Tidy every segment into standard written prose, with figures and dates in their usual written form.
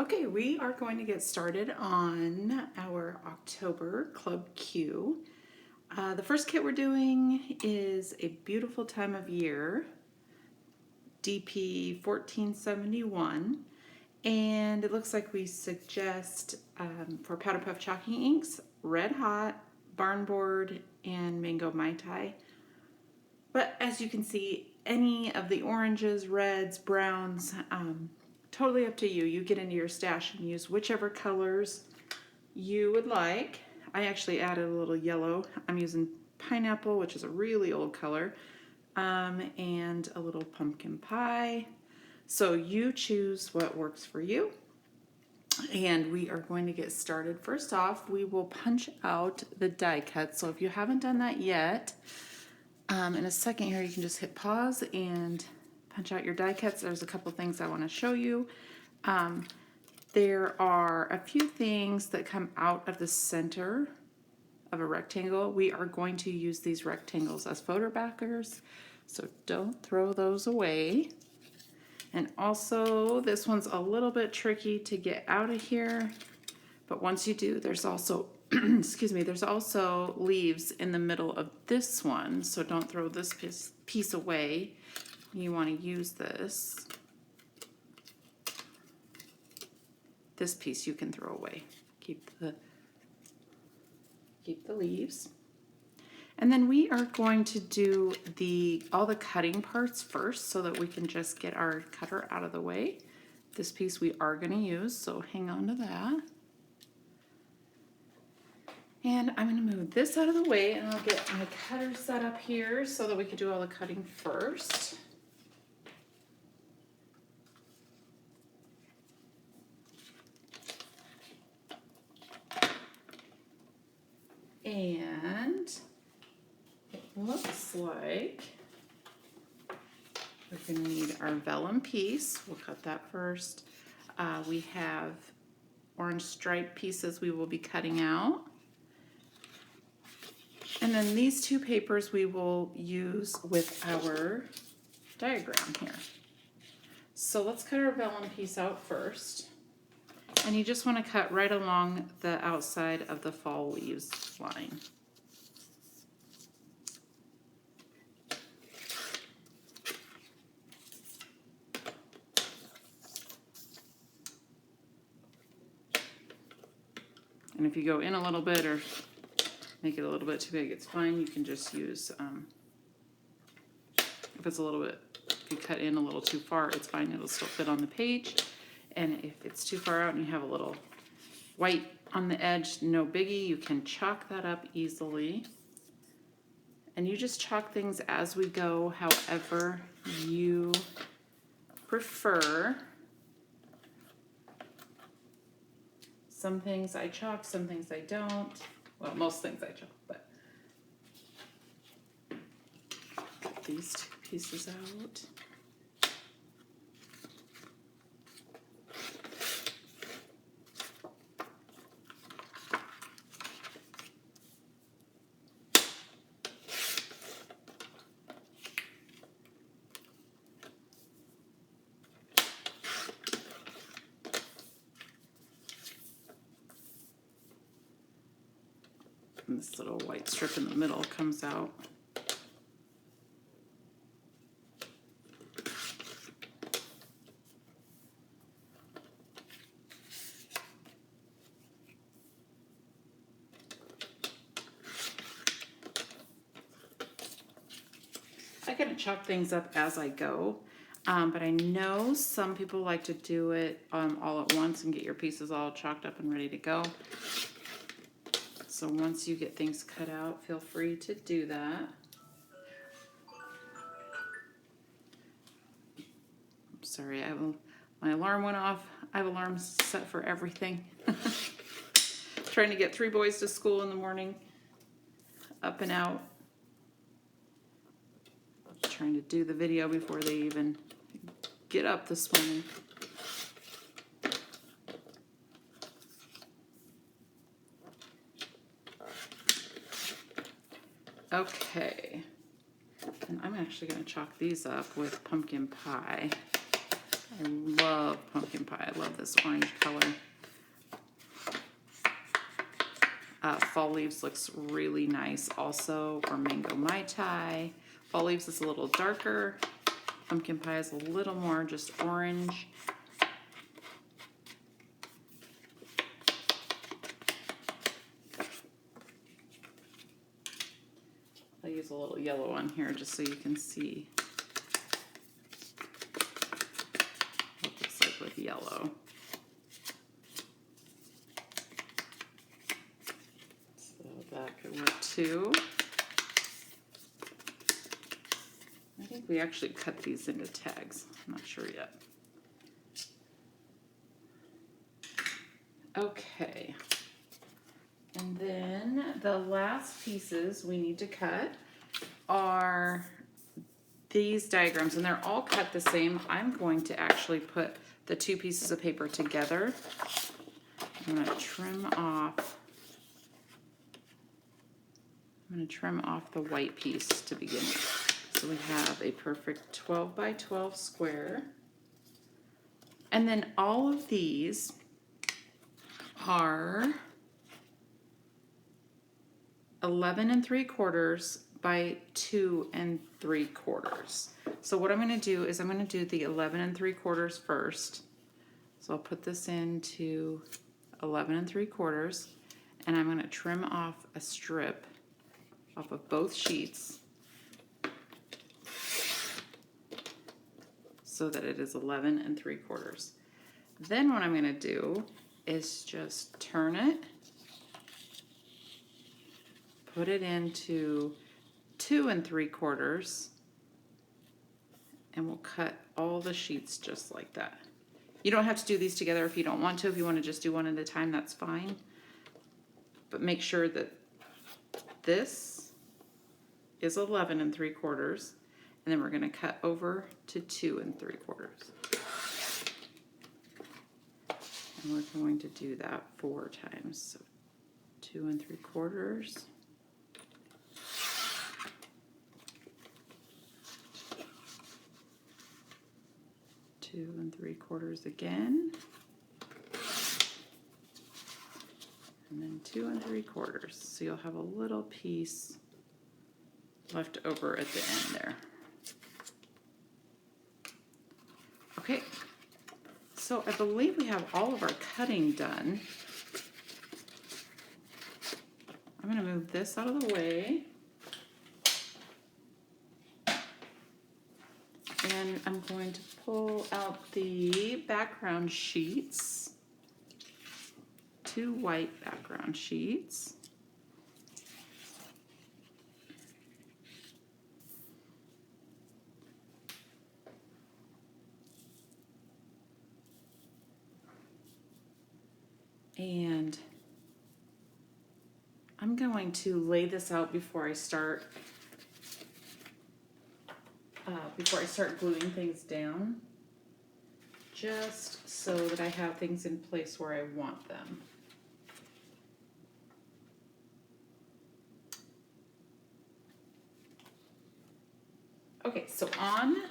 Okay, we are going to get started on our October Club Q. The first kit we're doing is A Beautiful Time of Year, DP1471, and it looks like we suggest for Powder Puff Chalking Inks, Red Hot, Barn Board, and Mango Mai Tai. But as you can see, any of the oranges, reds, browns, totally up to you. You get into your stash and use whichever colors you would like. I actually added a little yellow. I'm using pineapple, which is a really old color, and a little pumpkin pie. So you choose what works for you. And we are going to get started. First off, we will punch out the die cut. So if you haven't done that yet, in a second here, you can just hit pause and punch out your die cuts. There's a couple things I want to show you. There are a few things that come out of the center of a rectangle. We are going to use these rectangles as photo backers, so don't throw those away. And also, this one's a little bit tricky to get out of here, but once you do, there's also excuse me, there's also leaves in the middle of this one, so don't throw this piece away. You want to use this. This piece you can throw away. Keep the leaves. And then we are going to do all the cutting parts first so that we can just get our cutter out of the way. This piece we are going to use, so hang on to that. And I'm going to move this out of the way, and I'll get my cutter set up here so that we can do all the cutting first. And it looks like we're going to need our vellum piece. We'll cut that first. We have orange stripe pieces we will be cutting out. And then these two papers we will use with our diagram here. So let's cut our vellum piece out first. And you just want to cut right along the outside of the fall leaves line. And if you go in a little bit or make it a little bit too big, it's fine. You can just use, if it's a little bit, if you cut in a little too far, it's fine. It'll still fit on the page. And if it's too far out and you have a little white on the edge, no biggie. You can chalk that up easily. And you just chalk things as we go, however you prefer. Some things I chalk, some things I don't. Well, most things I chalk, but get these two pieces out. And this little white strip in the middle comes out. I kind of chalk things up as I go, but I know some people like to do it all at once and get your pieces all chalked up and ready to go. So once you get things cut out, feel free to do that. I'm sorry, my alarm went off. I have alarms set for everything. Trying to get 3 boys to school in the morning, up and out. Trying to do the video before they even get up this morning. Okay, and I'm actually going to chalk these up with pumpkin pie. I love pumpkin pie. I love this orange color. Fall Leaves looks really nice also, or Mango Mai Tai. Fall Leaves is a little darker. Pumpkin pie is a little more just orange. I'll use a little yellow on here just so you can see what it looks like with yellow. So that could work too. I think we actually cut these into tags. I'm not sure yet. Okay. And then the last pieces we need to cut are these diagrams, and they're all cut the same. I'm going to actually put the two pieces of paper together. I'm going to trim off the white piece to begin with. So we have a perfect 12 by 12 square. And then all of these are 11 3/4 by 2 3/4. So what I'm going to do is I'm going to do the 11 3/4 first. So I'll put this into 11 3/4, and I'm going to trim off a strip off of both sheets so that it is 11 3/4. Then what I'm going to do is just turn it, put it into 2 3/4, and we'll cut all the sheets just like that. You don't have to do these together if you don't want to. If you want to just do one at a time, that's fine. But make sure that this is 11 3/4, and then we're going to cut over to 2 3/4. And we're going to do that 4 times. So 2 3/4. 2 3/4 again, and then 2 3/4. So you'll have a little piece left over at the end there. Okay, so I believe we have all of our cutting done. I'm going to move this out of the way. And I'm going to pull out the background sheets, 2 white background sheets. And I'm going to lay this out before I start gluing things down, just so that I have things in place where I want them. Okay, so on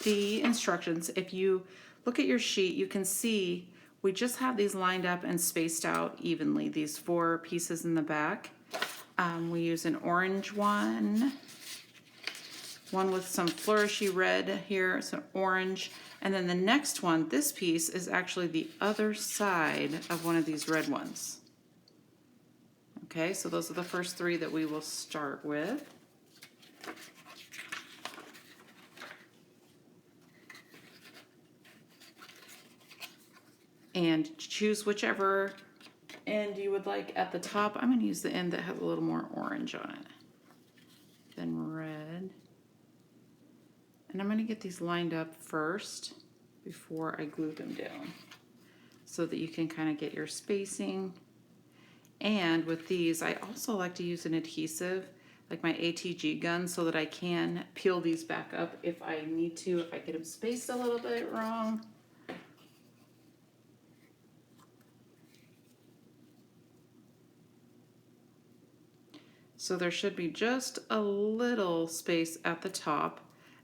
the instructions, if you look at your sheet, you can see we just have these lined up and spaced out evenly, these 4 pieces in the back. We use an orange one with some flourishy red here, some orange, and then the next one, this piece, is actually the other side of one of these red ones. Okay, so those are the first 3 that we will start with. And choose whichever end you would like at the top. I'm going to use the end that has a little more orange on it than red. And I'm going to get these lined up first before I glue them down so that you can kind of get your spacing. And with these, I also like to use an adhesive, like my ATG gun, so that I can peel these back up if I need to, if I get them spaced a little bit wrong. So there should be just a little space at the top,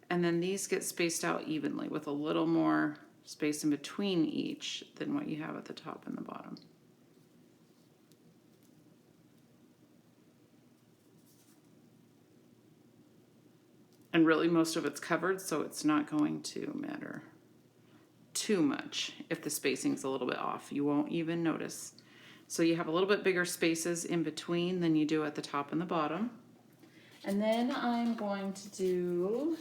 and then these get spaced out evenly with a little more space in between each than what you have at the top and the bottom. And really most of it's covered, so it's not going to matter too much if the spacing's a little bit off. You won't even notice. So you have a little bit bigger spaces in between than you do at the top and the bottom. And then I'm going to do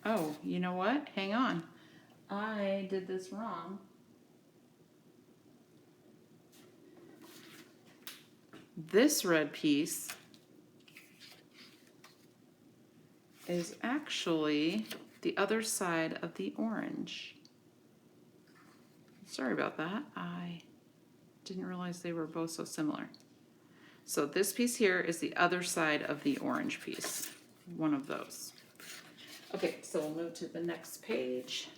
oh, you know what? Hang on. I did this wrong. This red piece is actually the other side of the orange. Sorry about that. I didn't realize they were both so similar. So this piece here is the other side of the orange piece, one of those. Okay, so we'll move to the next page.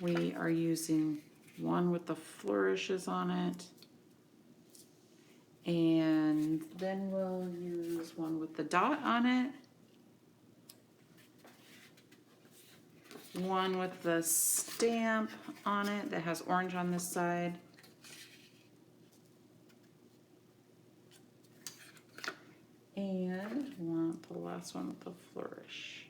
We are using one with the flourishes on it. And then we'll use one with the dot on it. One with the stamp on it that has orange on this side. And want the last one with the flourish.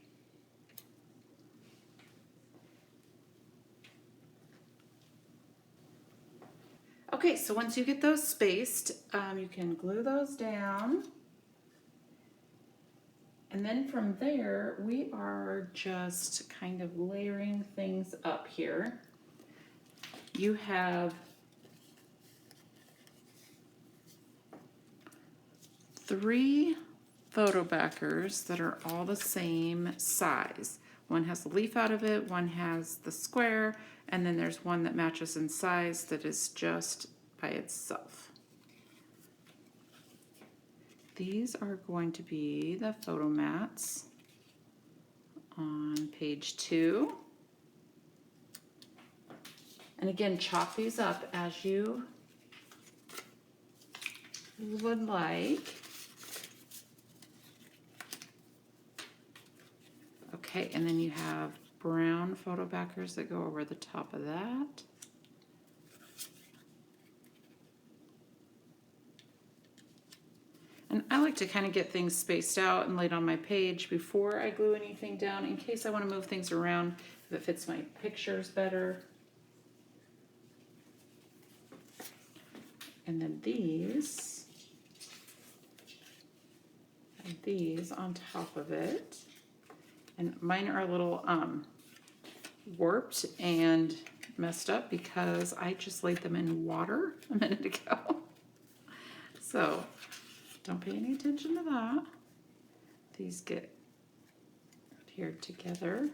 Okay, so once you get those spaced, you can glue those down. And then from there, we are just kind of layering things up here. You have 3 photo backers that are all the same size. One has a leaf out of it, one has the square, and then there's one that matches in size that is just by itself. These are going to be the photo mats on page 2. And again, chop these up as you would like. Okay, and then you have brown photo backers that go over the top of that. And I like to kind of get things spaced out and laid on my page before I glue anything down in case I want to move things around if it fits my pictures better. And then these on top of it. And mine are a little warped and messed up because I just laid them in water a minute ago. So don't pay any attention to that. These get adhered together.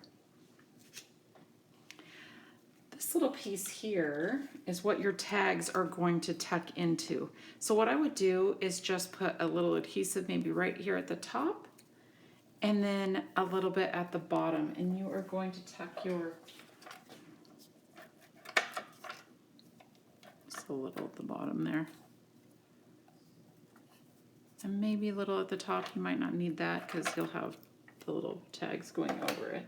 This little piece here is what your tags are going to tuck into. So what I would do is just put a little adhesive maybe right here at the top and then a little bit at the bottom, and you are going to tuck your, just a little at the bottom there. And maybe a little at the top. You might not need that because you'll have the little tags going over it.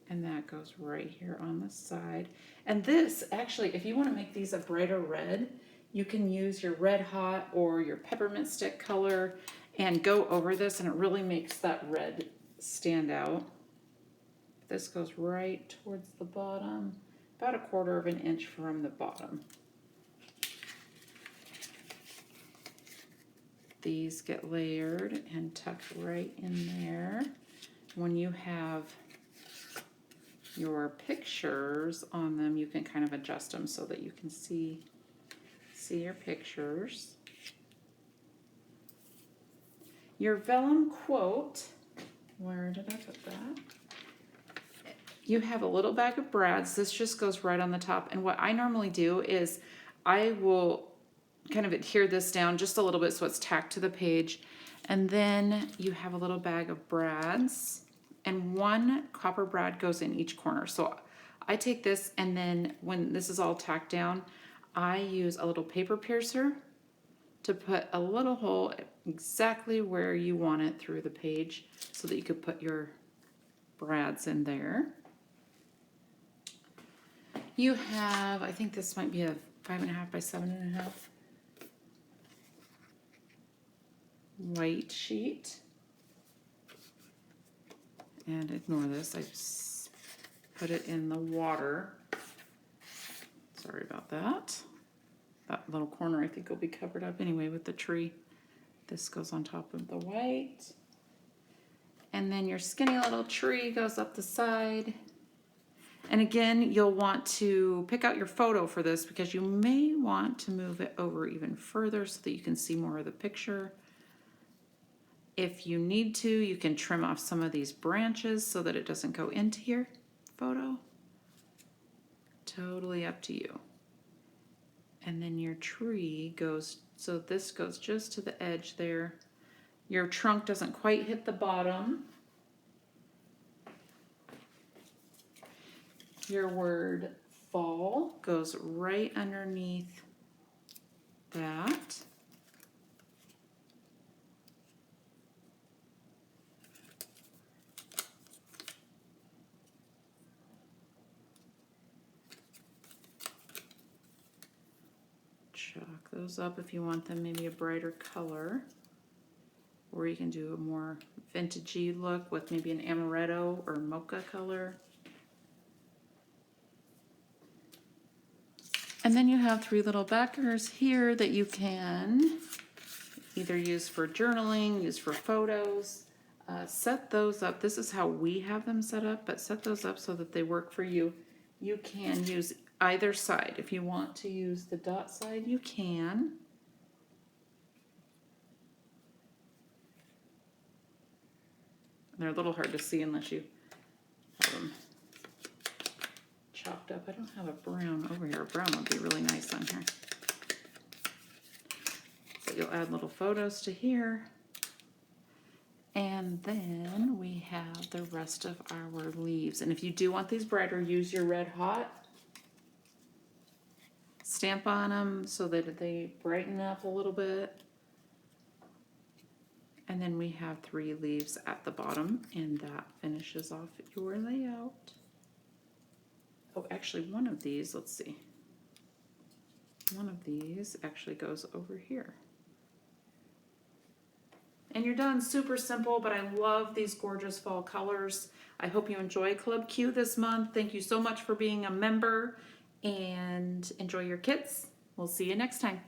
And that goes right here on the side. And this, actually, if you want to make these a brighter red, you can use your Red Hot or your peppermint stick color and go over this, and it really makes that red stand out. This goes right towards the bottom, about 1/4 of an inch from the bottom. These get layered and tucked right in there. When you have your pictures on them, you can kind of adjust them so that you can see your pictures. Your vellum quote, where did I put that? You have a little bag of brads. This just goes right on the top. And what I normally do is I will kind of adhere this down just a little bit so it's tacked to the page. And then you have a little bag of brads, and 1 copper brad goes in each corner. So I take this, and then when this is all tacked down, I use a little paper piercer to put a little hole exactly where you want it through the page so that you could put your brads in there. You have, I think this might be a 5.5 by 7.5 white sheet. And ignore this, I just put it in the water. Sorry about that. That little corner I think will be covered up anyway with the tree. This goes on top of the white. And then your skinny little tree goes up the side. And again, you'll want to pick out your photo for this because you may want to move it over even further so that you can see more of the picture. If you need to, you can trim off some of these branches so that it doesn't go into your photo. Totally up to you. And then your tree goes, so this goes just to the edge there. Your trunk doesn't quite hit the bottom. Your word fall goes right underneath that. Chalk those up if you want them maybe a brighter color. Or you can do a more vintagey look with maybe an amaretto or mocha color. And then you have 3 little backers here that you can either use for journaling, use for photos. Set those up. This is how we have them set up, but set those up so that they work for you. You can use either side. If you want to use the dot side, you can. They're a little hard to see unless you have them chopped up. I don't have a brown over here. A brown would be really nice on here. So you'll add little photos to here. And then we have the rest of our leaves. And if you do want these brighter, use your red hot. Stamp on them so that they brighten up a little bit. And then we have 3 leaves at the bottom, and that finishes off your layout. Oh, actually one of these, let's see. One of these actually goes over here. And you're done. Super simple, but I love these gorgeous fall colors. I hope you enjoy Club Q this month. Thank you so much for being a member, and enjoy your kits. We'll see you next time.